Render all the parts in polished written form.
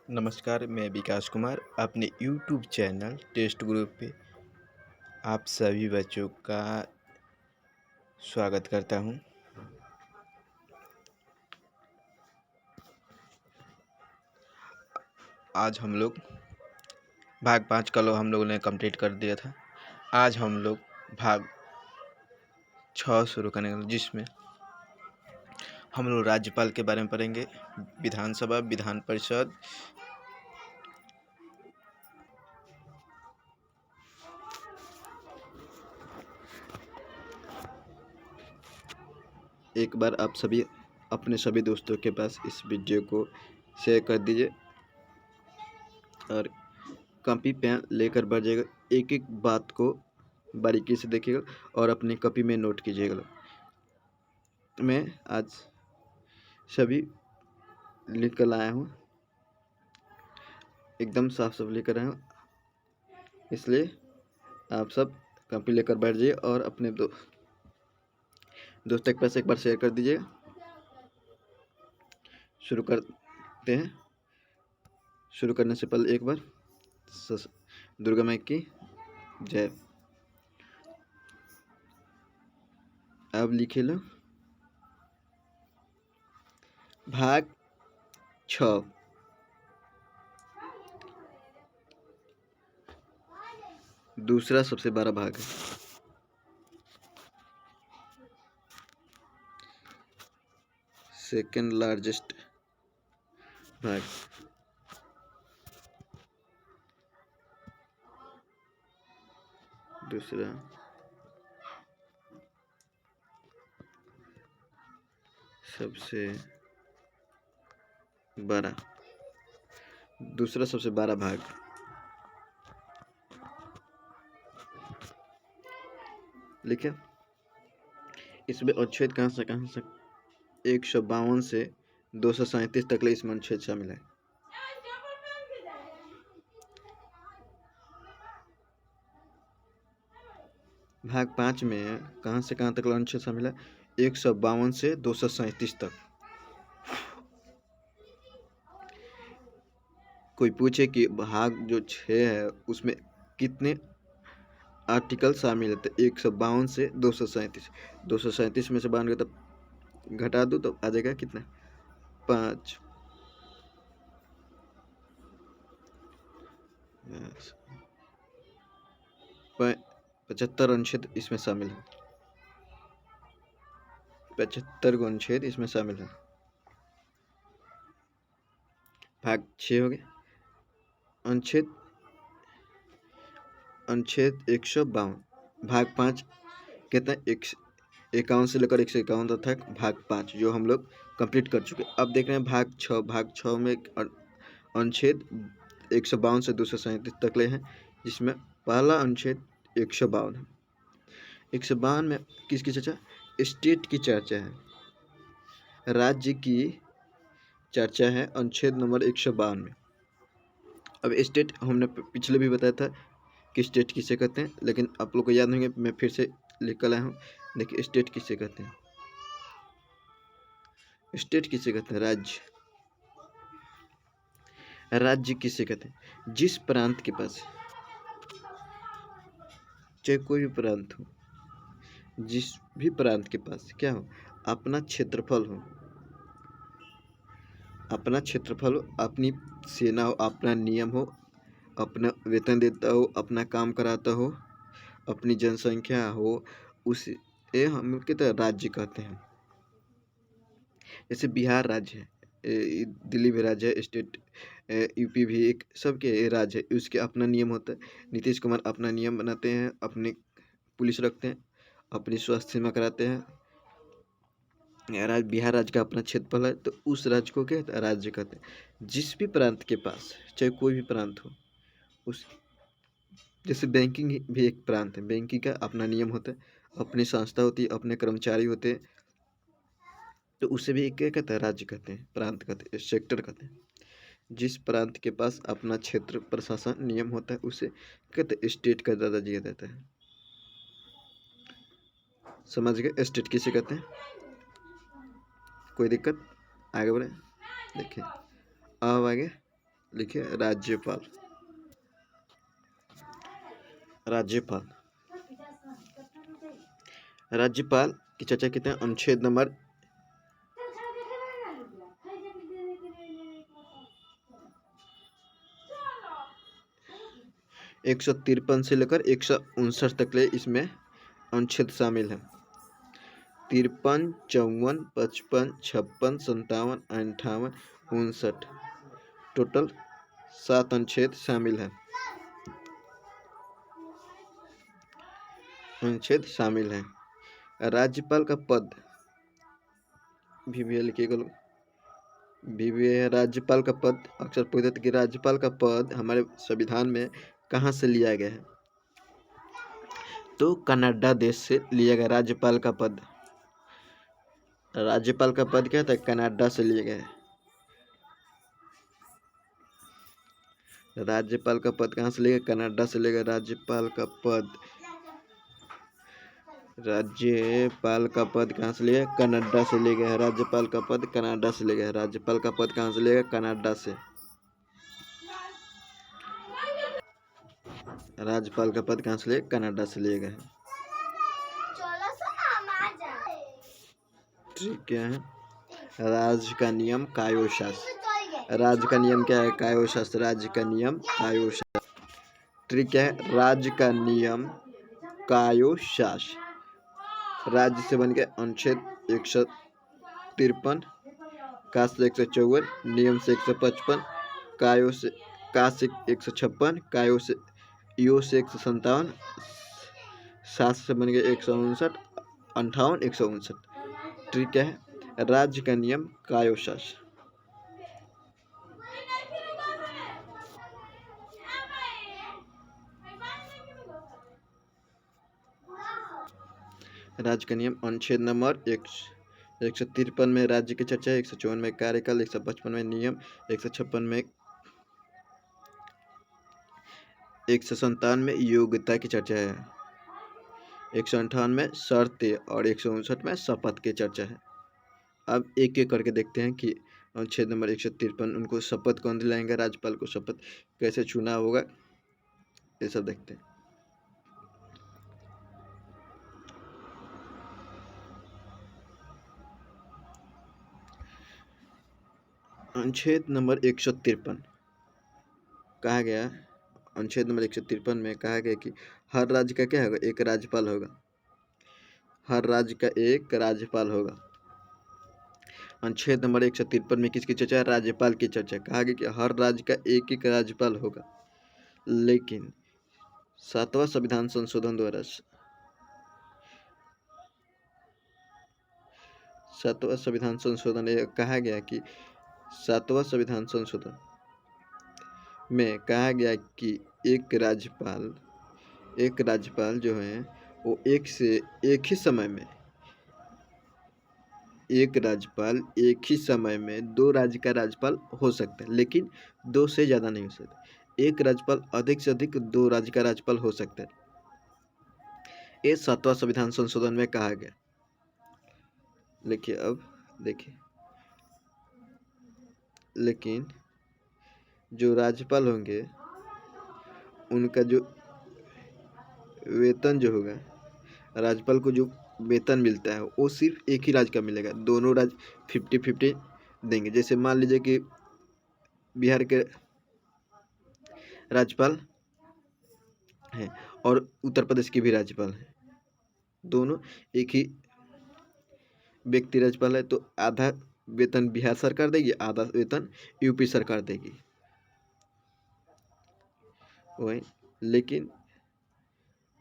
नमस्कार, मैं विकास कुमार अपने यूट्यूब चैनल टेस्ट ग्रुप पे आप सभी बच्चों का स्वागत करता हूं। आज हम लोग भाग 5 कल हम लोगों ने कंप्लीट कर दिया था। आज हम लोग भाग 6 शुरू करने वाले, जिसमें हम लोग राज्यपाल के बारे में पढ़ेंगे, विधानसभा, विधान परिषद, एक बार आप सभी अपने सभी दोस्तों के पास इस वीडियो को शेयर कर दीजिए और कॉपी पेन लेकर बढ़ जाएगा। एक एक बात को बारीकी से देखिएगा और अपनी कॉपी में नोट कीजिएगा। मैं आज सभी लिख कर लाया हूँ, एकदम साफ साफ लेकर आया हूँ, इसलिए आप सब कॉपी लेकर बैठ जाइए और अपने दोस्तों के पास एक बार शेयर कर दीजिए। शुरू करते हैं। शुरू करने से पहले एक बार दुर्गा माई की जय। अब लिखे लो भाग 6। दूसरा सबसे बड़ा भाग है। सेकेंड लार्जेस्ट भाग। दूसरा सबसे बड़ा। दूसरा सबसे बड़ा भाग। लिखे। इसमें अनुच्छेद कहाँ से 152 से 237 तक ले इसमें अनुच्छेद शामिल है। भाग 5 में कहाँ से कहाँ तक अनुच्छेद शामिल है? 152 से 237 तक। कोई पूछे कि भाग जो 6 है उसमें कितने आर्टिकल शामिल है, तो 152 से 237। 237 में से 92 तब घटा दो तो आ जाएगा कितना? 5। 75 अनुच्छेद इसमें शामिल है। 75 अनुच्छेद इसमें शामिल है। भाग 6 हो गया। अनुच्छेद 152। भाग 5 कितना? 51 से लेकर 151 तक भाग 5 जो हम लोग कंप्लीट कर चुके। अब देख रहे हैं भाग 6। भाग 6 में अनुच्छेद 152 से 237 तक ले हैं, जिसमें पहला अनुच्छेद 152 है। 152 में किसकी चर्चा? स्टेट की चर्चा है, राज्य की चर्चा है अनुच्छेद नंबर 152 में। अब स्टेट हमने पिछले भी बताया था कि स्टेट किसे कहते हैं, लेकिन आप लोग को याद नहीं है, मैं फिर से लिख कर लाया हूँ। देखिए स्टेट किसे कहते हैं। स्टेट किसे कहते हैं? राज्य। राज्य किसे कहते हैं? जिस प्रांत के पास, चाहे कोई भी प्रांत हो, जिस भी प्रांत के पास क्या हो? अपना क्षेत्रफल हो, अपना क्षेत्रफल हो, अपनी सेना हो, अपना नियम हो, अपना वेतन देता हो, अपना काम कराता हो, अपनी जनसंख्या हो, उसे हम कहते राज्य कहते हैं। जैसे बिहार राज्य है, दिल्ली भी राज्य है, स्टेट यूपी भी एक, सबके राज्य है, उसके अपना नियम होता है। नीतीश कुमार अपना नियम बनाते हैं, अपनी पुलिस रखते हैं, अपनी स्वास्थ्य सीमा कराते हैं। बिहार राज्य का अपना क्षेत्रफल है, तो उस राज्य को क्या राज्य कहते हैं। जिस भी प्रांत के पास, चाहे कोई भी प्रांत हो, उस जैसे बैंकिंग भी एक प्रांत है, बैंकिंग का अपना नियम होता है, अपनी संस्था होती है, अपने कर्मचारी होते हैं, तो उसे भी क्या कहते हैं? राज्य कहते हैं, प्रांत कहते हैं, सेक्टर कहते हैं। जिस प्रांत के पास अपना क्षेत्र प्रशासन नियम होता है उसे कहते हैं स्टेट का दर्जा दिया जाता है। समझ गए? स्टेट किसे कहते हैं? कोई दिक्कत? आगे बढ़े। देखिए अब आगे लिखिए राज्यपाल। राज्यपाल राज्यपाल की चर्चा करते हैं। अनुच्छेद नंबर 153 से लेकर 159 तक ले इसमें अनुच्छेद शामिल है। 53, 54, 55, 56, 57, 58, 59 टोटल 7 अनुच्छेद शामिल है। अनुच्छेद शामिल है। राज्यपाल का पद भी लिखिएगा। राज्यपाल का पद अक्सर पूछते थे कि राज्यपाल का पद हमारे संविधान में कहाँ से लिया गया है, तो कनाडा देश से लिया गया राज्यपाल का पद। राज्यपाल का पद क्या था, कनाडा से लिया गया है। राज्यपाल का पद कहाँ से लिया, कनाडा से लिया गया राज्यपाल का पद। राज्यपाल का पद कहाँ से लिया, कनाडा से लिया गया है। राज्यपाल का पद कनाडा से लिया गया है। राज्यपाल का पद कहाँ से लिया गया, कनाडा से। राज्यपाल का पद कहाँ से लिया, कनाडा से लिया गया है। ठीक है। राज्य का नियम कायोशास्त्र। राज्य का नियम क्या है, कायोशास्त्र। राज्य का नियम कायोशास्त्र। ठीक है। राज्य का नियम कायोशास्त्र राज्य से बन गया। अनुच्छेद 153, का से 154, नियम से 155, कायो से का से 156, कायो से यो से 157, शास्त्र से बन गया 159, 58, 159। ठीक है। राज्य का नियम कायोशास्त्र। राज्य का नियम अनुच्छेद नंबर 153 में राज्य की चर्चा है। 154 में कार्यकाल, 155 में नियम, 156 में 157 में योग्यता की चर्चा है, 158 में शर्तें और 159 में शपथ की चर्चा है। अब एक एक करके देखते हैं कि अनुच्छेद नंबर 153 उनको शपथ कौन दिलाएंगे, राज्यपाल को शपथ कैसे चुना होगा, ये सब देखते हैं। अनुच्छेद नंबर 153 कहा गया, अनुच्छेद नंबर 153 में कहा गया कि हर राज्य का क्या होगा, एक राज्यपाल होगा। हर राज्य का एक राज्यपाल होगा। अनुच्छेद नंबर 153 में किसकी चर्चा है, राज्यपाल की चर्चा। कहा गया कि हर राज्य का एक एक राज्यपाल होगा, लेकिन 7वां संविधान संशोधन द्वारा 7वां संविधान संशोधन कहा गया कि 7वां संविधान संशोधन में कहा गया कि एक राज्यपाल जो है वो एक ही समय में दो राज्य का राज्यपाल हो सकता है, लेकिन दो से ज़्यादा नहीं हो सकता। एक राज्यपाल अधिक से अधिक दो राज्य का राज्यपाल हो सकता है। ये 7वां संविधान संशोधन में कहा गया। अब देखिए, लेकिन जो राज्यपाल होंगे उनका जो वेतन जो होगा, राज्यपाल को जो वेतन मिलता है वो सिर्फ एक ही राज्य का मिलेगा। दोनों राज्य 50-50 देंगे। जैसे मान लीजिए कि बिहार के राज्यपाल हैं और उत्तर प्रदेश के भी राज्यपाल हैं, दोनों एक ही व्यक्ति राज्यपाल है, तो आधा वेतन बिहार सरकार देगी, आधा वेतन यूपी सरकार देगी। वही, लेकिन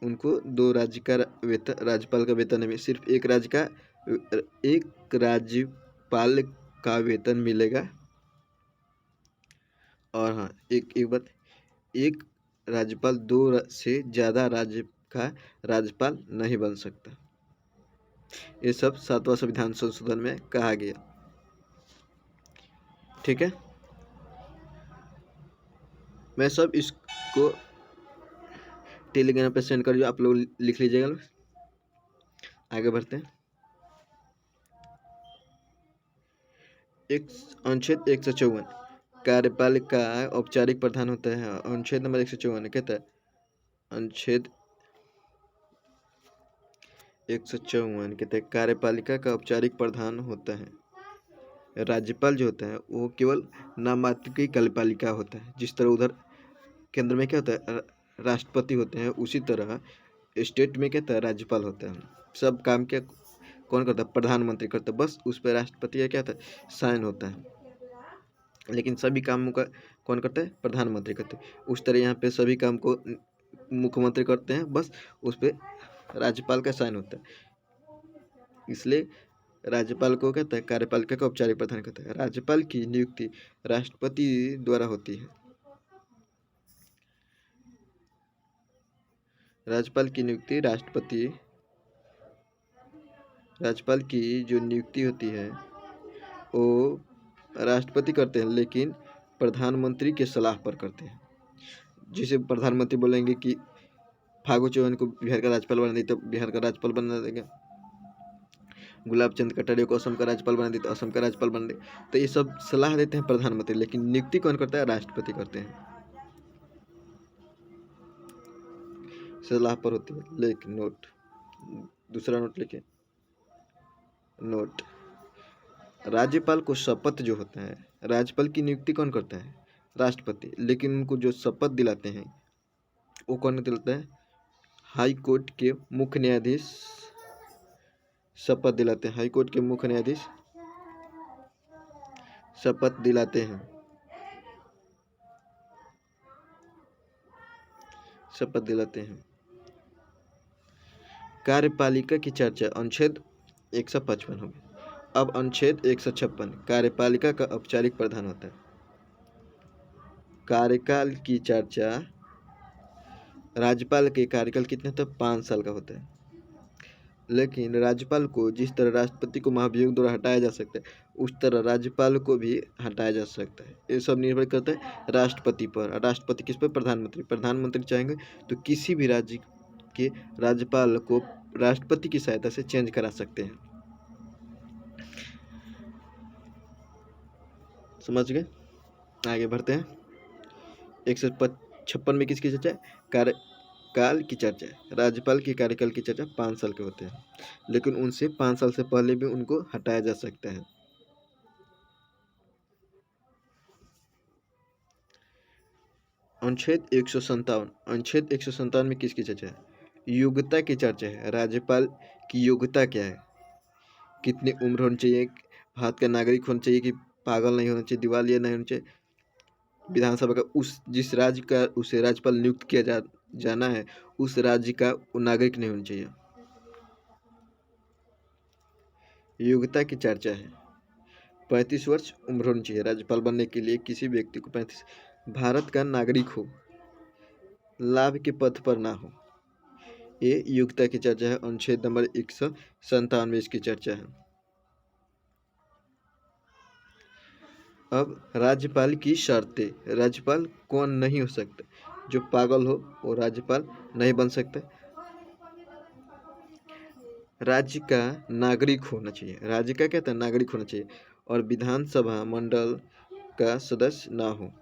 उनको दो राज्य का वेतन, राज्यपाल का वेतन नहीं, सिर्फ एक राज्यपाल का वेतन मिलेगा। और हाँ, एक बात, एक राज्यपाल दो से ज़्यादा राज्य का राज्यपाल नहीं बन सकता। ये सब 7वां संविधान संशोधन में कहा गया। ठीक है। मैं सब इसको टेलीग्राम पे सेंड कर दिया, आप लोग लिख लीजिएगा। आगे बढ़ते हैं। एक अनुच्छेद 154 कार्यपालिका औपचारिक प्रधान होता है। अनुच्छेद नंबर 154 कहता है, अनुच्छेद 154 कहते हैं कार्यपालिका का औपचारिक प्रधान होता है। राज्यपाल जो होता है वो केवल नाम मात्र की कार्यपालिका होता है। जिस तरह उधर केंद्र में क्या होता है, राष्ट्रपति होते हैं, उसी तरह स्टेट में क्या होता है, राज्यपाल होता है। सब काम क्या कौन करता है, प्रधानमंत्री करता है। बस उस पर राष्ट्रपति का क्या होता है, साइन होता है। लेकिन सभी कामों का कौन करता है, प्रधानमंत्री करते हैं। उस तरह यहाँ पे सभी काम को मुख्यमंत्री करते हैं, बस उस पर राज्यपाल का साइन होता है। इसलिए राज्यपाल को कहता है कार्यपालिका का औपचारिक प्रधान कहता है। राज्यपाल की नियुक्ति राष्ट्रपति द्वारा होती है। राज्यपाल की नियुक्ति राज्यपाल की जो नियुक्ति होती है वो राष्ट्रपति करते हैं, लेकिन प्रधानमंत्री के सलाह पर करते हैं। जिसे प्रधानमंत्री बोलेंगे कि फागू चौहान को बिहार का राज्यपाल बना दी तो बिहार का राज्यपाल बना देंगे, गुलाब चंद कटारिया को असम का राज्यपाल बना दी तो असम का राज्यपाल बना दे। तो ये सब सलाह देते हैं प्रधानमंत्री, लेकिन नियुक्ति कौन करता है, राष्ट्रपति करते हैं। सलाह पर होती है। लेकिन नोट, दूसरा नोट लिखे, नोट राज्यपाल को शपथ जो होता है, राज्यपाल की नियुक्ति कौन करता है, राष्ट्रपति। लेकिन उनको जो शपथ दिलाते हैं वो कौन दिलाता है, हाई कोर्ट के मुख्य न्यायाधीश शपथ दिलाते हैं। हाई कोर्ट के मुख्य न्यायाधीश शपथ दिलाते हैं, शपथ दिलाते हैं। कार्यपालिका की चर्चा अनुच्छेद 155 हो गया। अब अनुच्छेद 156 कार्यपालिका का औपचारिक प्रधान होता है। कार्यकाल की चर्चा, राज्यपाल के कार्यकाल कितने होता है, 5 साल का होता है। लेकिन राज्यपाल को जिस तरह राष्ट्रपति को महाभियोग द्वारा हटाया जा सकता है, उस तरह राज्यपाल को भी हटाया जा सकता है। ये सब निर्भर करता है राष्ट्रपति पर। राष्ट्रपति किस पर, प्रधानमंत्री। प्रधानमंत्री चाहेंगे तो किसी भी राज्य के राज्यपाल को राष्ट्रपति की सहायता से चेंज करा सकते हैं। समझ गए, आगे बढ़ते हैं। 156 में किसकी चर्चा है, कार्यकाल की चर्चा है। राज्यपाल के कार्यकाल की चर्चा 5 साल के होते हैं, लेकिन उनसे 5 साल से पहले भी उनको हटाया जा सकता है। अनुच्छेद 157, अनुच्छेद 157 में किसकी चर्चा है, योग्यता की चर्चा है। राज्यपाल की योग्यता क्या है, कितनी उम्र होनी चाहिए, भारत का नागरिक होना चाहिए कि पागल नहीं होना चाहिए, दिवालिया नहीं होना चाहिए, विधानसभा का उस जिस राज्य का उसे राज्यपाल नियुक्त किया जाना है उस राज्य का वो नागरिक नहीं होना चाहिए। योग्यता की चर्चा है, 35 वर्ष उम्र होनी चाहिए राज्यपाल बनने के लिए। किसी व्यक्ति को 35, भारत का नागरिक हो, लाभ के पथ पर ना हो, ये योग्यता की चर्चा है। अनुच्छेद नंबर 197 इसकी चर्चा है। अब राज्यपाल की शर्तें, राज्यपाल कौन नहीं हो सकता, जो पागल हो वो राज्यपाल नहीं बन सकता। राज्य का नागरिक होना चाहिए, राज्य का क्या था, नागरिक होना चाहिए, और विधानसभा मंडल का सदस्य ना हो।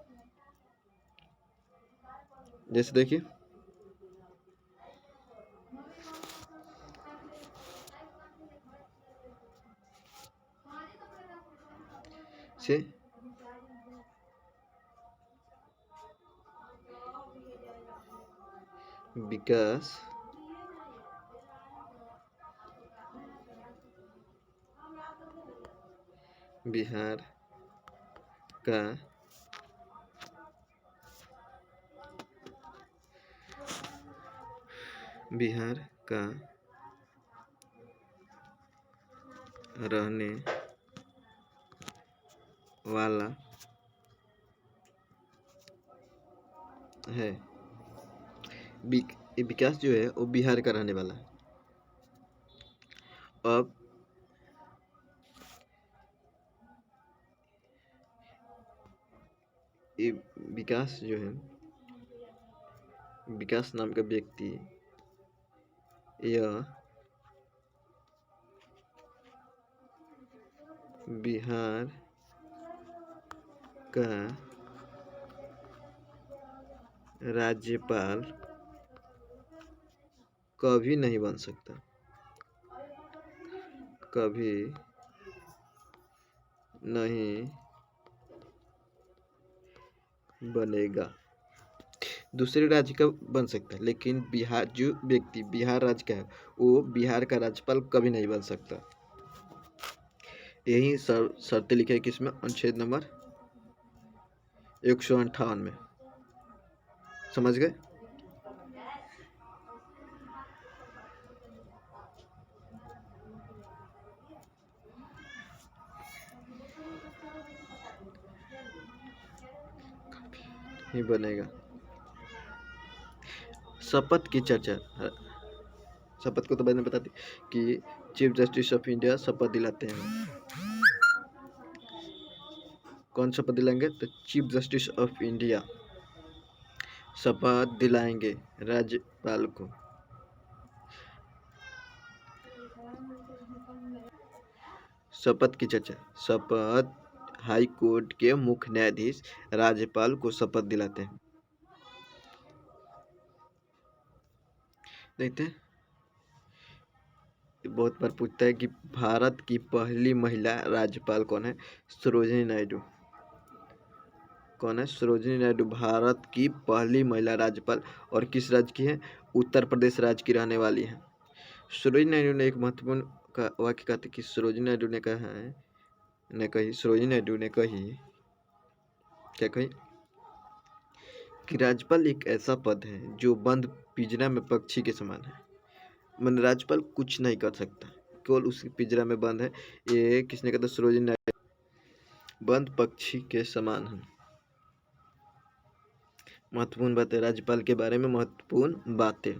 जैसे देखिए से विकास बिहार का रहने वाला है। विकास जो है वो बिहार का रहने वाला है। अब ये विकास जो है, विकास नाम का व्यक्ति यह बिहार का राज्यपाल कभी नहीं बन सकता, कभी नहीं बनेगा। दूसरे राज्य का बन सकता है, लेकिन बिहार जो व्यक्ति बिहार राज्य का है वो बिहार का राज्यपाल कभी नहीं बन सकता। यही शर्तें लिखे है किसमें, अनुच्छेद नंबर 158 में। समझ गए? ही बनेगा। शपथ की चर्चा, शपथ को तो मैंने बता दी कि चीफ जस्टिस ऑफ इंडिया शपथ दिलाते हैं। कौन शपथ दिलाएंगे? तो चीफ जस्टिस ऑफ इंडिया शपथ दिलाएंगे राज्यपाल को। शपथ की चर्चा, शपथ हाई कोर्ट के मुख्य न्यायाधीश राज्यपाल को शपथ दिलाते हैं। देखते हैं, बहुत बार पूछता है कि भारत की पहली महिला राज्यपाल कौन है? सरोजिनी नायडू। कौन है? सरोजिनी नायडू भारत की पहली महिला राज्यपाल, और किस राज्य की है? उत्तर प्रदेश राज्य की रहने वाली है। सरोजिनी नायडू ने एक महत्वपूर्ण वाक्य कहा था कि सरोजिनी नायडू ने कहा है, सरोजिनी नायडू ने कही, क्या कही? कि राज्यपाल एक ऐसा पद है जो बंद पिंजरा में पक्षी के समान है। मन राज्यपाल कुछ नहीं कर सकता, केवल उसके पिंजरा में बंद है। ये किसने कहा था? सरोजिनी नायडू। बंद पक्षी के समान है। महत्वपूर्ण बातें राज्यपाल के बारे में, महत्वपूर्ण बातें।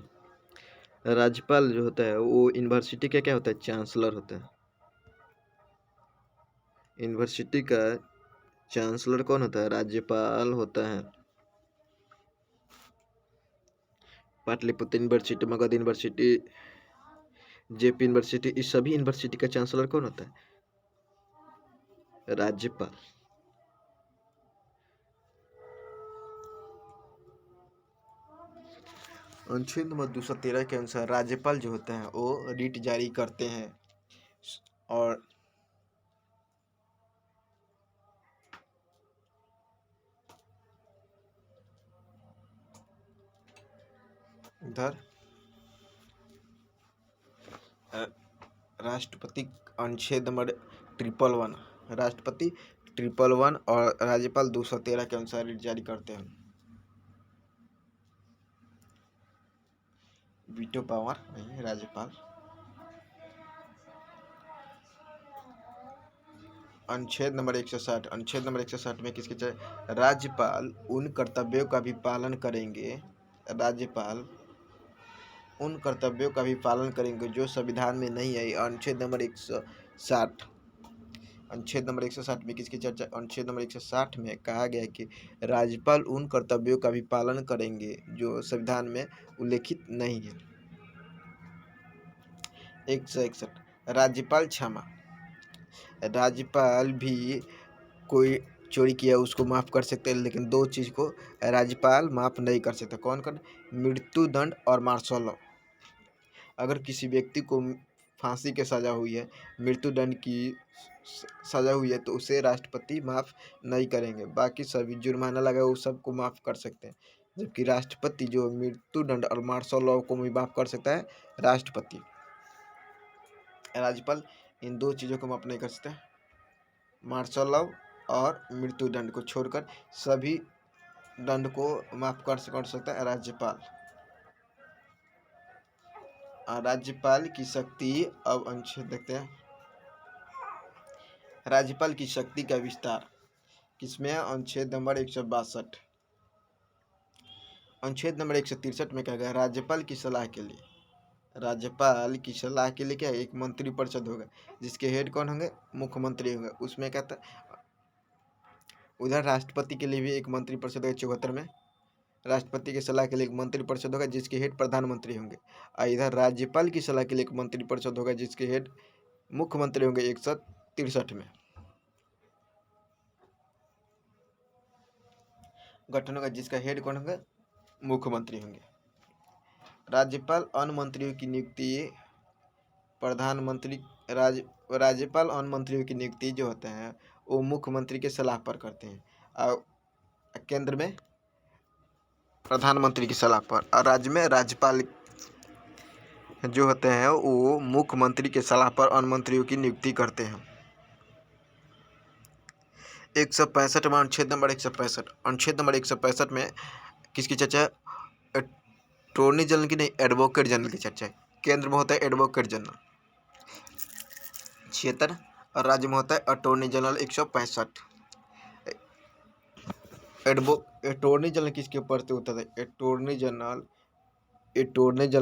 राज्यपाल जो होता है वो यूनिवर्सिटी का क्या होता है? चांसलर होता है। यूनिवर्सिटी का चांसलर कौन होता है? राज्यपाल होता है। Pataliputra university, Magadh university, JP university, इस सभी यूनिवर्सिटी का चांसलर कौन होता है? राज्यपाल। अनुच्छेद नंबर 213 के अनुसार राज्यपाल जो होते हैं वो रिट जारी करते हैं, और इधर राष्ट्रपति अनुच्छेद नंबर 111, राष्ट्रपति 111 और राज्यपाल 213 के अनुसार रिट जारी करते हैं। वीटो पावर नहीं, राज्यपाल। अनुच्छेद नंबर 160, अनुच्छेद नंबर 160 में किसके चाहे? राज्यपाल उन कर्तव्यों का भी पालन करेंगे, राज्यपाल उन कर्तव्यों का भी पालन करेंगे जो संविधान में नहीं है। अनुच्छेद नंबर 160, अनुच्छेद नंबर 160 में किसकी चर्चा? अनुच्छेद नंबर 160 में कहा गया है कि राज्यपाल उन कर्तव्यों का भी पालन करेंगे जो संविधान में उल्लेखित नहीं है। 161, राज्यपाल क्षमा, राज्यपाल भी कोई चोरी किया उसको माफ़ कर सकते हैं, लेकिन दो चीज़ को राज्यपाल माफ़ नहीं कर सकता। कौन कौन? मृत्यु दंड और मार्शल लॉ। अगर किसी व्यक्ति को फांसी की सज़ा हुई है, मृत्यु दंड की सज़ा हुई है, तो उसे राष्ट्रपति माफ़ नहीं करेंगे। बाकी सभी जुर्माना लगा वो सबको माफ़ कर सकते हैं, जबकि राष्ट्रपति जो मृत्यु दंड और मार्शल लॉ को भी माफ़ कर सकता है राष्ट्रपति। राज्यपाल इन दो चीज़ों को माफ़ नहीं कर सकता, मार्शल लॉ और मृत्यु दंड को छोड़कर सभी दंड को माफ़ कर सकता है राज्यपाल। राज्यपाल की शक्ति, अब अनुच्छेद देखते हैं। राज्यपाल की शक्ति का विस्तार किसमें है? अनुच्छेद नंबर 162। अनुच्छेद नंबर 163 में क्या गया? राज्यपाल की सलाह के लिए, राज्यपाल की सलाह के लिए क्या है? एक मंत्रिपरिषद होगा जिसके हेड कौन होंगे? मुख्यमंत्री होंगे। उसमें क्या था? उधर राष्ट्रपति के लिए भी एक मंत्रिपरिषद होगा 74 में। राष्ट्रपति की सलाह के लिए एक मंत्रिपरिषद होगा जिसके हेड प्रधानमंत्री होंगे, और इधर राज्यपाल की सलाह के लिए एक मंत्रिपरिषद होगा जिसके हेड मुख्यमंत्री होंगे 163 में। गठन होगा जिसका हेड कौन होगा? मुख्यमंत्री होंगे। राज्यपाल अन्य मंत्रियों की नियुक्ति प्रधानमंत्री राज्यपाल अन्य मंत्रियों की नियुक्ति जो होते हैं वो मुख्यमंत्री के सलाह पर करते हैं, और केंद्र में प्रधानमंत्री की सलाह पर, और राज्य में राज्यपाल जो होते हैं वो मुख्यमंत्री के सलाह पर अन्य मंत्रियों की नियुक्ति करते हैं। 165 अनुच्छेद नंबर 165, अनुच्छेद नंबर 165 में किसकी चर्चा है? अटॉर्नी जनरल की नहीं, एडवोकेट जनरल की चर्चा है। केंद्र में होता है एडवोकेट जनरल 76, और राज्य में होता है अटॉर्नी जनरल 165। अटॉर्नी जनरल किसके प्रति उत्तर है? अटॉर्नी जनरल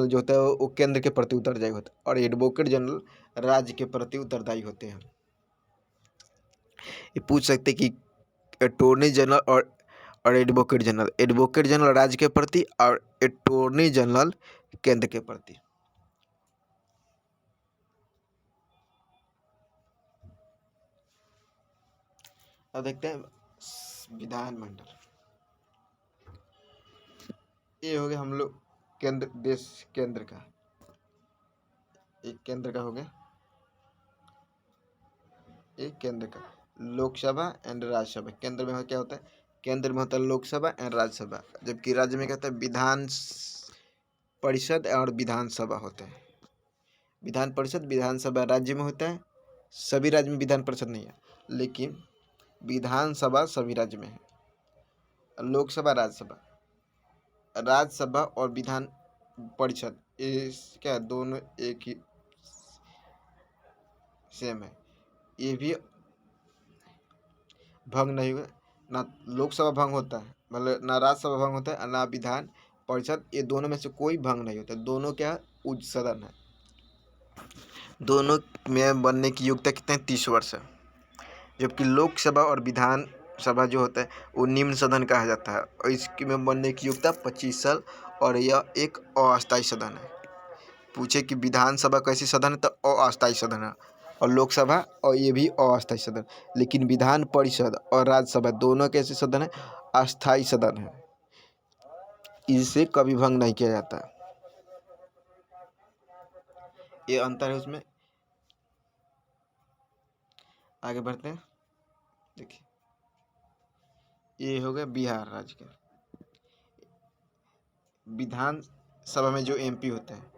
जो होता है वो केंद्र के प्रति उत्तरदायी होता है, और एडवोकेट जनरल राज्य के प्रति उत्तरदायी होते हैं। ये पूछ सकते हैं कि अटॉर्नी जनरल और एडवोकेट जनरल राज्य के प्रति और अटॉर्नी जनरल केंद्र के प्रति। अब देखते हैं विधानमंडल। ये हो गया हम लोग केंद्र, देश केंद्र का, एक केंद्र का हो गया, एक केंद्र का लोकसभा एंड राज्यसभा। केंद्र में क्या होता है? केंद्र में होता है लोकसभा एंड राज्यसभा, जबकि राज्य में क्या होता है? विधान परिषद और विधानसभा होता है। विधान परिषद विधानसभा राज्य में होता है, सभी राज्य में विधान परिषद नहीं है, लेकिन विधानसभा सभी राज्य में है। लोकसभा राज्यसभा और विधान परिषद इस क्या दोनों एक ही सेम है। ये भी भंग नहीं हुआ, ना लोकसभा भंग होता है, मतलब ना राज्यसभा भंग होता है, ना विधान परिषद, ये दोनों में से कोई भंग नहीं होता। दोनों क्या उच्च सदन है। दोनों में बनने की योग्यता कितने 30 वर्ष है, जबकि लोकसभा और विधान सभा जो होता है वो निम्न सदन कहा जाता है, और इसकी में बनने की योग्यता 25 साल, और यह एक अस्थायी सदन है। पूछे कि विधानसभा कैसी सदन है, तो अस्थायी सदन है, और लोकसभा और ये भी अस्थायी सदन। लेकिन विधान परिषद और राज्यसभा दोनों कैसे सदन है? अस्थायी सदन है, इसे कभी भंग नहीं किया जाता। ये अंतर है उसमें। आगे बढ़ते हैं। देखिए ये हो गया बिहार राज्य का। विधान सभा में जो एमपी होते हैं,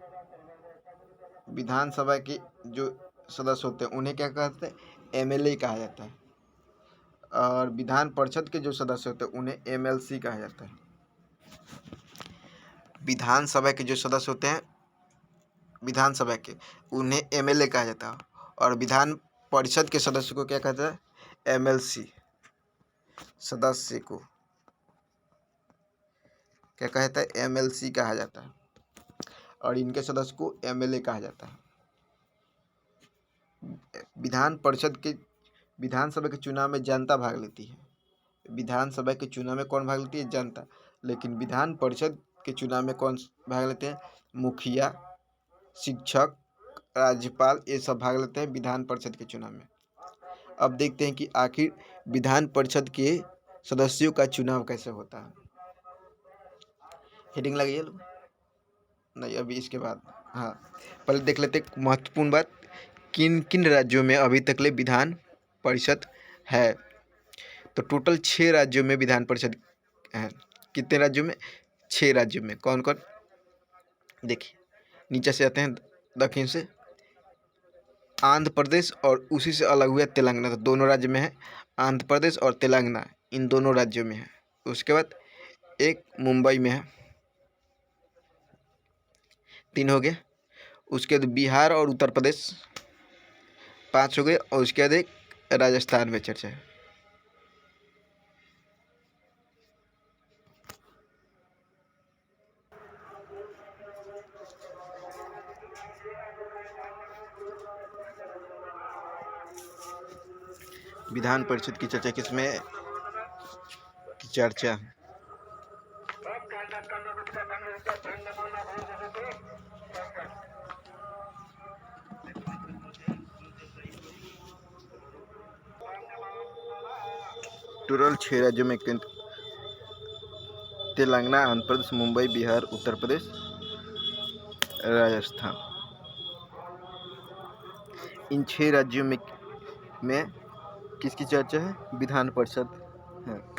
विधानसभा के जो सदस्य होते हैं उन्हें क्या कहते हैं? एमएलए कहा जाता है, और विधान परिषद के जो सदस्य होते हैं उन्हें एमएलसी कहा जाता है। विधानसभा के जो सदस्य होते हैं विधानसभा के, उन्हें एमएलए कहा जाता है, और विधान परिषद के सदस्य को क्या कहता है? एमएलसी। सदस्य को क्या कहता है? एमएलसी कहा जाता है, और इनके सदस्य को एमएलए कहा जाता है। विधान परिषद के विधानसभा के चुनाव में जनता भाग लेती है। विधानसभा के चुनाव में कौन भाग लेती है? जनता। लेकिन विधान परिषद के चुनाव में कौन भाग लेते हैं? मुखिया, शिक्षक, राज्यपाल, ये सब भाग लेते हैं विधान परिषद के चुनाव में। अब देखते हैं कि आखिर विधान परिषद के सदस्यों का चुनाव कैसे होता है। हेडिंग लगी है लोग? नहीं, अभी इसके बाद। हाँ, पहले देख लेते हैं महत्वपूर्ण बात, किन किन राज्यों में अभी तक ले विधान परिषद है। तो टोटल 6 राज्यों में विधान परिषद है। कितने राज्यों में? 6 राज्यों में। कौन कौन? देखिए नीचे से आते हैं, दक्षिण से आंध्र प्रदेश और उसी से अलग हुआ तेलंगाना, तो दोनों राज्य में है। आंध्र प्रदेश और तेलंगाना इन दोनों राज्यों में है। उसके बाद एक मुंबई में है, 3 हो गए। उसके बाद बिहार और उत्तर प्रदेश 5 हो गए, और उसके बाद एक राजस्थान में चर्चा है। विधान परिषद की चर्चा किसमें? की चर्चा टोटल 6 राज्यों में तेलंगाना, आंध्र प्रदेश, मुंबई, बिहार, उत्तर प्रदेश, राजस्थान। इन 6 राज्यों में किसकी चर्चा है? विधान परिषद है।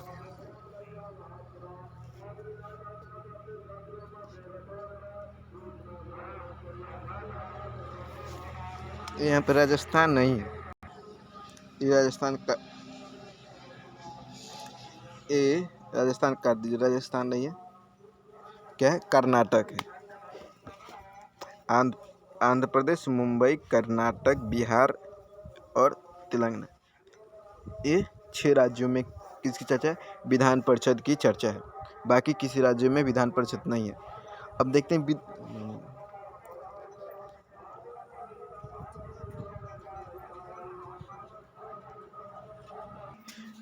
यहाँ पे राजस्थान नहीं है, ये राजस्थान का, ये राजस्थान काट दीजिए, राजस्थान नहीं है, क्या है? कर्नाटक है। आंध्र प्रदेश, मुंबई, कर्नाटक, बिहार और तेलंगाना, ये 6 राज्यों में किसकी चर्चा है? विधान परिषद की चर्चा है। बाकी किसी राज्य में विधान परिषद नहीं है। अब देखते हैं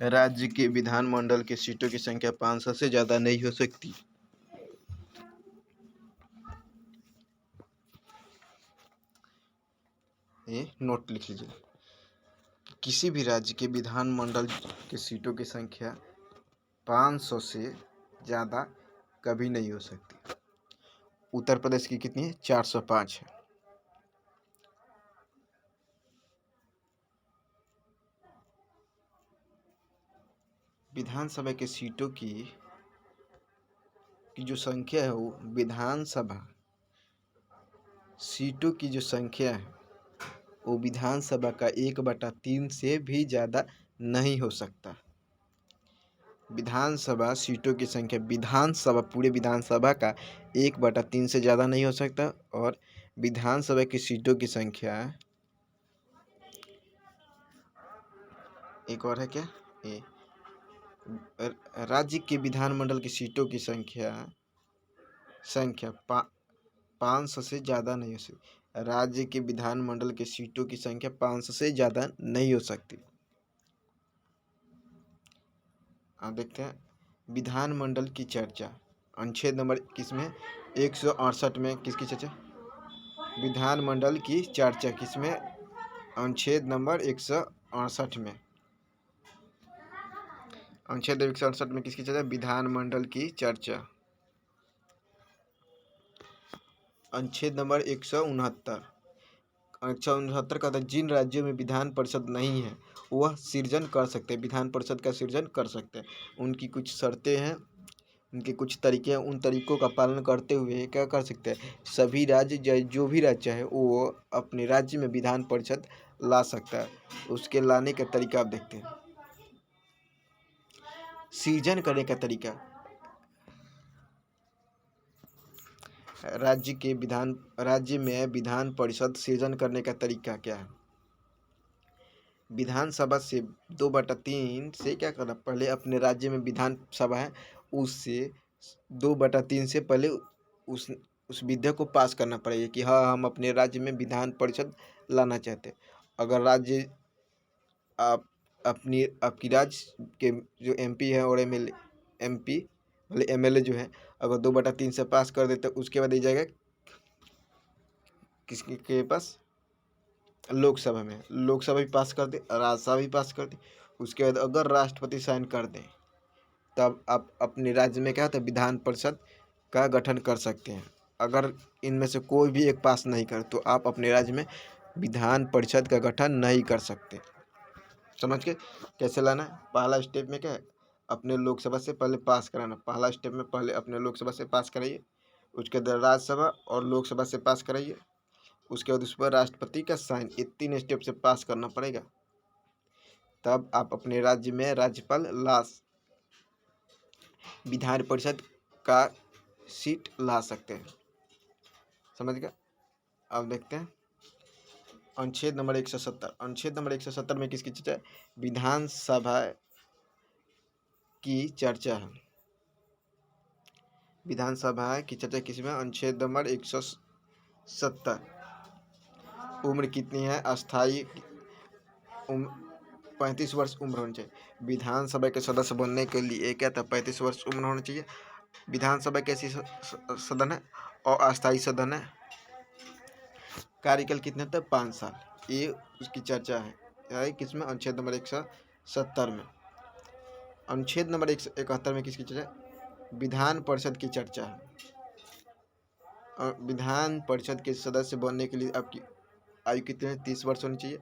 राज्य के विधानमंडल के सीटों की संख्या 500 से ज़्यादा नहीं हो सकती। ये नोट लिख लीजिए, किसी भी राज्य के विधानमंडल के सीटों की संख्या 500 से ज़्यादा कभी नहीं हो सकती। उत्तर प्रदेश की कितनी है? 405 है। विधानसभा के सीटों की जो संख्या है वो विधानसभा सीटों की जो संख्या है वो विधानसभा का 1/3 से भी ज़्यादा नहीं हो सकता। विधानसभा सीटों की संख्या विधानसभा पूरे विधानसभा का 1/3 से ज़्यादा नहीं हो सकता। और विधानसभा की सीटों की संख्या एक और है क्या? ये राज्य के विधानमंडल की सीटों की संख्या 500 से ज़्यादा नहीं हो सकती। राज्य के विधानमंडल के सीटों की संख्या 500 से ज़्यादा नहीं हो सकती। अब देखते हैं विधानमंडल की चर्चा, अनुच्छेद नंबर किसमें? 168 में किसकी चर्चा? विधानमंडल की चर्चा किसमें? अनुच्छेद नंबर 168 में। अनुच्छेद 168 में किसकी चर्चा? विधानमंडल की चर्चा। अनुच्छेद नंबर 169 का था, जिन राज्यों में विधान परिषद नहीं है वह सृजन कर सकते हैं, विधान परिषद का सृजन कर सकते हैं। उनकी कुछ शर्तें हैं, उनके कुछ तरीके हैं, उन तरीकों का पालन करते हुए क्या कर सकते हैं? सभी राज्य जो भी राज्य है वो अपने राज्य में विधान परिषद ला सकता है। उसके लाने का तरीका आप देखते हैं। सृजन करने का तरीका, राज्य में विधान परिषद सृजन करने का तरीका क्या है? विधानसभा से 2/3 से क्या करना? पहले अपने राज्य में विधानसभा है उससे 2/3 से पहले उस विधेयक को पास करना पड़ेगा कि हाँ हम अपने राज्य में विधान परिषद लाना चाहते हैं। अगर राज्य आपकी राज्य के जो एमपी है और एमएलए जो है अगर 2/3 से पास कर देते उसके बाद ये जाएगा किसके पास? लोकसभा में। लोकसभा भी पास कर दे, राज्यसभा भी पास कर दे, उसके बाद अगर राष्ट्रपति साइन कर दें तब आप अपने राज्य में क्या होता है? विधान परिषद का गठन कर सकते हैं। अगर इनमें से कोई भी एक पास नहीं करे तो आप अपने राज्य में विधान परिषद का गठन नहीं कर सकते। समझ के कैसे लाना है? पहला स्टेप में क्या है? अपने लोकसभा से पहले पास कराना। पहला स्टेप में पहले अपने लोकसभा से पास कराइए, उसके बाद राज्यसभा और लोकसभा से पास कराइए, उसके बाद उस पर राष्ट्रपति का साइन, ये 3 स्टेप से पास करना पड़ेगा। तब आप अपने राज्य में राज्यपाल विधान परिषद का सीट ला सकते हैं। समझ गया? अब देखते हैं अनुच्छेद नंबर 170। अनुच्छेद नंबर 170 में किसकी चर्चा है? विधानसभा की चर्चा है। विधानसभा की चर्चा किसमें? अनुच्छेद नंबर 170। उम्र कितनी है? अस्थायी 35 वर्ष उम्र होनी चाहिए। विधानसभा के सदस्य बनने के लिए क्या था? 35 वर्ष उम्र होनी चाहिए। विधानसभा कैसी सदन है और अस्थायी सदन है। कार्यकाल कितना था? 5 साल। ये उसकी चर्चा है किसमें? अनुच्छेद नंबर 170 में। अनुच्छेद नंबर 171 में किसकी चर्चा? विधान परिषद की चर्चा है। और विधान परिषद के सदस्य बनने के लिए आपकी आयु कितनी है? 30 वर्ष होनी चाहिए।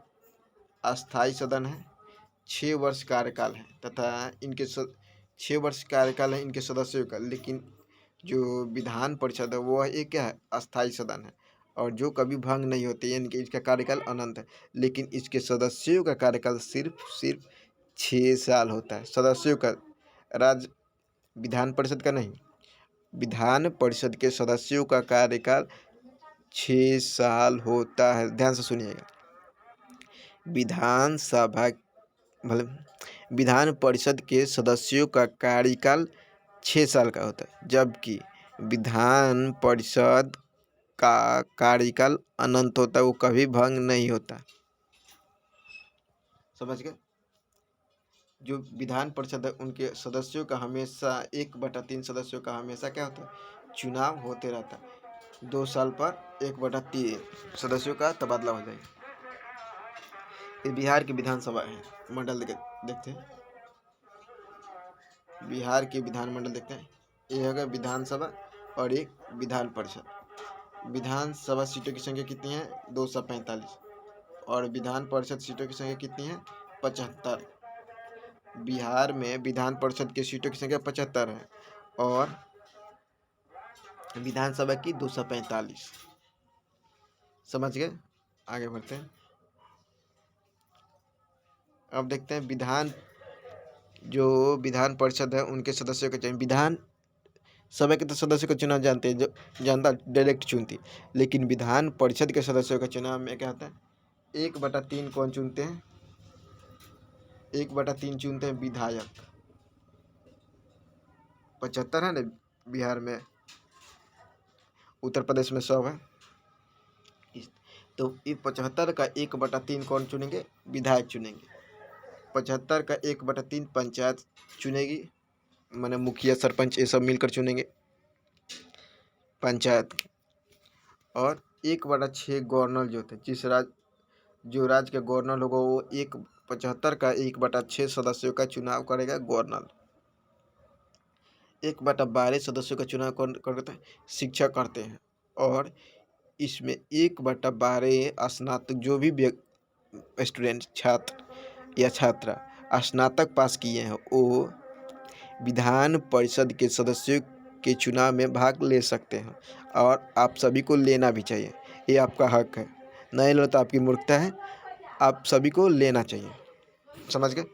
अस्थायी सदन है, 6 वर्ष कार्यकाल है तथा इनके 6 वर्ष कार्यकाल है इनके सदस्यों का। लेकिन जो विधान परिषद है वो एक क्या है? अस्थायी सदन है और जो कभी भंग नहीं होते, यानी कि इसका कार्यकाल अनंत है। लेकिन इसके सदस्यों का कार्यकाल सिर्फ 6 साल होता है। सदस्यों का, राज्य विधान परिषद का नहीं, विधान परिषद के सदस्यों का कार्यकाल 6 साल होता है। ध्यान से सुनिएगा। विधानसभा मतलब विधान परिषद के सदस्यों का कार्यकाल 6 साल का होता है, जबकि विधान परिषद का कार्यकाल अनंत होता है, वो कभी भंग नहीं होता। समझ गए? जो विधान परिषद है उनके सदस्यों का हमेशा 1/3 सदस्यों का हमेशा क्या होता है? चुनाव होते रहता है। 2 साल पर 1/3 सदस्यों का तबादला हो जाएगा। ये बिहार की विधानसभा है, मंडल देखते हैं। बिहार के विधानमंडल देखते हैं। ये होगा विधानसभा और एक विधान परिषद। विधानसभा सीटों की संख्या कितनी है? 245 और विधान परिषद सीटों की संख्या कितनी है? 75। बिहार में विधान परिषद की सीटों की संख्या 75 है और विधानसभा की 245। समझ गए? आगे बढ़ते हैं। अब देखते हैं जो विधान परिषद है उनके सदस्यों के चयन। विधान सभा के तो सदस्यों का चुनाव जानते हैं, जो जनता डायरेक्ट चुनती, लेकिन विधान परिषद के सदस्यों का चुनाव में क्या होता है? 1/3 कौन चुनते हैं? 1/3 चुनते हैं विधायक। 75 है ना बिहार में, उत्तर प्रदेश में 100 है। तो इस 75 का 1/3 कौन चुनेंगे? विधायक चुनेंगे। 75 का 1/3 पंचायत चुनेगी, माने मुखिया सरपंच ये सब मिलकर चुनेंगे पंचायत। और 1/6 गवर्नर जो होते हैं, जो राज्य के गवर्नर होगा वो 75 का 1/6 सदस्यों का चुनाव करेगा गवर्नर। 1/12 सदस्यों का चुनाव कौन करता है? शिक्षक करते हैं। और इसमें 1/12 स्नातक, जो भी स्टूडेंट, छात्र या छात्रा स्नातक पास किए हैं वो विधान परिषद के सदस्यों के चुनाव में भाग ले सकते हैं और आप सभी को लेना भी चाहिए। ये आपका हक है, नहीं लो तो आपकी मूर्खता है। आप सभी को लेना चाहिए। समझ गए?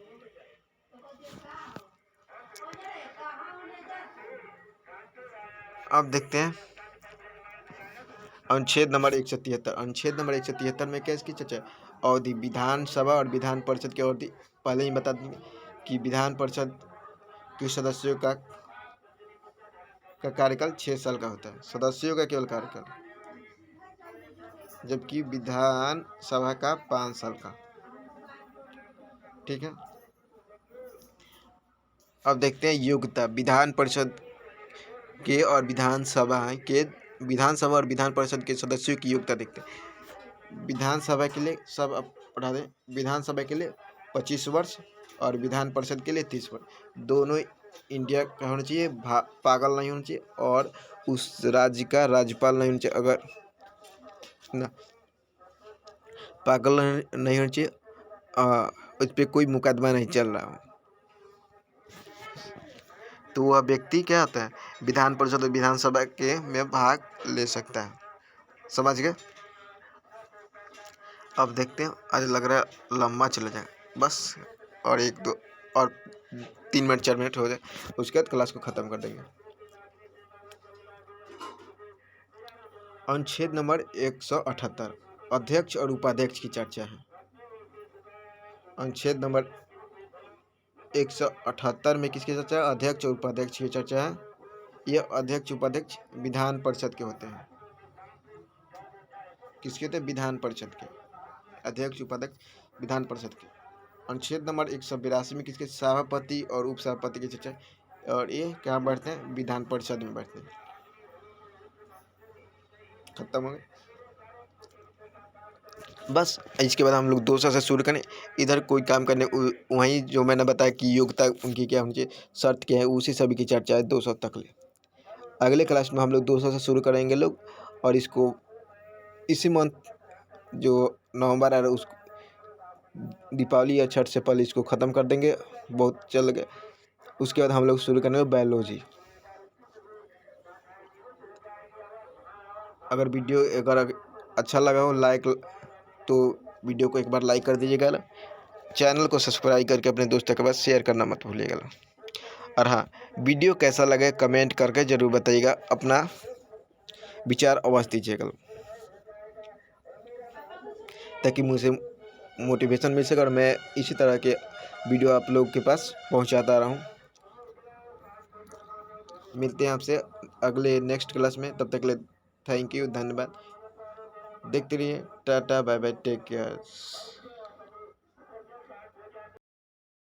अब देखते हैं अनुच्छेद नंबर 173। अनुच्छेद नंबर 173 में क्या इसकी चर्चा? अवधि। विधानसभा और विधान परिषद की अवधि पहले ही बता देंगे कि विधान परिषद के सदस्यों का कार्यकाल 6 साल का होता है, सदस्यों का केवल कार्यकाल, जबकि विधान सभा का 5 साल का। ठीक है। अब देखते हैं योग्यता। विधान परिषद के और विधानसभा और विधान परिषद के सदस्यों की योग्यता देखते हैं। विधानसभा के लिए सब अब पढ़ा दें। विधानसभा के लिए 25 वर्ष और विधान परिषद के लिए 30 वर्ष। दोनों इंडिया का होना चाहिए, पागल नहीं होना चाहिए और उस राज्य का राज्यपाल नहीं होना चाहिए। अगर ना पागल नहीं होना चाहिए, उस पर कोई मुकदमा नहीं चल रहा हो, तो वह व्यक्ति क्या होता है? विधान परिषद और विधानसभा के में भाग ले सकता है। समझ गए? अब देखते हैं, आज लग रहा है लंबा चला जाए, बस और 3 मिनट 4 मिनट हो जाए, उसके बाद क्लास को ख़त्म कर देंगे। अनुच्छेद नंबर 178 अध्यक्ष और उपाध्यक्ष की चर्चा है। अनुच्छेद नंबर 178 में किसकी चर्चा है? अध्यक्ष और उपाध्यक्ष की चर्चा है। यह अध्यक्ष उपाध्यक्ष विधान परिषद के होते हैं। किसके होते हैं? विधान परिषद के। अध्यक्ष उपाध्यक्ष विधान परिषद के। अनुच्छेद नंबर 182 में किसके? सभापति और उपसभापति की चर्चा, और ये क्या बैठते हैं? विधान परिषद में बैठते हैं। खत्म हो गए। बस इसके बाद हम लोग 200 से शुरू करें। इधर कोई काम करने वहीं जो मैंने बताया कि योग्यता उनकी क्या होनी चाहिए, शर्त क्या है, उसी सभी की चर्चा है 200 तक ले। अगले क्लास में हम लोग 200 से शुरू करेंगे लोग, और इसको इसी मंथ जो नवंबर आ रहा है उस दीपावली या छठ से पहले इसको ख़त्म कर देंगे, बहुत चल गए। उसके बाद हम लोग शुरू करेंगे बायोलॉजी। अगर वीडियो अगर अच्छा लगा हो तो वीडियो को एक बार लाइक कर दीजिएगा, चैनल को सब्सक्राइब करके अपने दोस्तों के पास शेयर करना मत भूलिएगा। और हाँ, वीडियो कैसा लगे कमेंट करके ज़रूर बताइएगा, अपना विचार अवश्य दीजिएगा, ताकि मुझे मोटिवेशन मिल सके और मैं इसी तरह के वीडियो आप लोगों के पास पहुंचाता रहूं। मिलते हैं आपसे अगले नेक्स्ट क्लास में, तब तक के लिए थैंक यू, धन्यवाद। देखते रहिए, tata bye bye, take care.